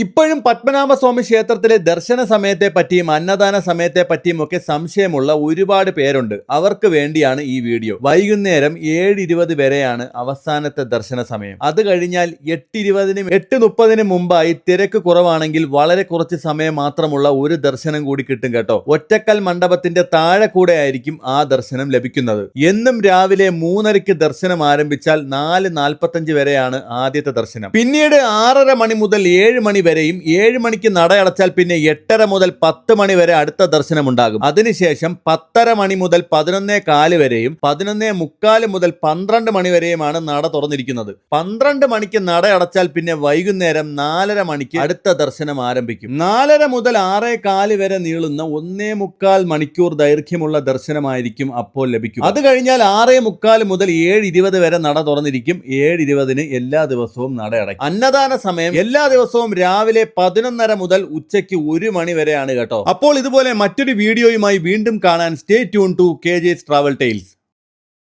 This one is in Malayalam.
ഇപ്പോഴും പത്മനാഭസ്വാമി ക്ഷേത്രത്തിലെ ദർശന സമയത്തെ പറ്റിയും അന്നദാന സമയത്തെ പറ്റിയും ഒക്കെ സംശയമുള്ള ഒരുപാട് പേരുണ്ട്. അവർക്ക് വേണ്ടിയാണ് ഈ വീഡിയോ. വൈകുന്നേരം 7:20 വരെയാണ് അവസാനത്തെ ദർശന സമയം. അത് കഴിഞ്ഞാൽ 8:20-നും 8:30-നും മുമ്പായി തിരക്ക് കുറവാണെങ്കിൽ വളരെ കുറച്ച് സമയം മാത്രമുള്ള ഒരു ദർശനം കൂടി കിട്ടും കേട്ടോ. ഒറ്റക്കൽ മണ്ഡപത്തിന്റെ താഴെ കൂടെ ആയിരിക്കും ആ ദർശനം ലഭിക്കുന്നത്. എന്നും രാവിലെ 3:30-ക്ക് ദർശനം ആരംഭിച്ചാൽ 4:45 വരെയാണ് ആദ്യത്തെ ദർശനം. പിന്നീട് 6:30 മണി മുതൽ 7 മണി വരെയും 7 മണിക്ക് നട അടച്ചാൽ പിന്നെ 8:30 മുതൽ 10 മണി വരെ അടുത്ത ദർശനം ഉണ്ടാകും. അതിനുശേഷം 10:30 മണി മുതൽ 11:15 വരെയും 11:45 മുതൽ 12 മണി വരെയുമാണ് നട തുറന്നിരിക്കുന്നത്. 12 മണിക്ക് നട അടച്ചാൽ പിന്നെ വൈകുന്നേരം 4:30 മണിക്ക് അടുത്ത ദർശനം ആരംഭിക്കും. 4:30 മുതൽ 6:15 വരെ നീളുന്ന 1.25 മണിക്കൂർ ദൈർഘ്യമുള്ള ദർശനമായിരിക്കും അപ്പോൾ ലഭിക്കും. അത് കഴിഞ്ഞാൽ 6:45 മുതൽ 7:20 വരെ നട തുറന്നിരിക്കും. 7:20-ന് എല്ലാ ദിവസവും നട അടയ്ക്കും. അന്നദാന സമയം എല്ലാ ദിവസവും രാവിലെ 11:30 മുതൽ ഉച്ചയ്ക്ക് 1 മണി വരെയാണ് കേട്ടോ. അപ്പോൾ ഇതുപോലെ മറ്റൊരു വീഡിയോയുമായി വീണ്ടും കാണാൻ stay tune to KJ's Travel Tales.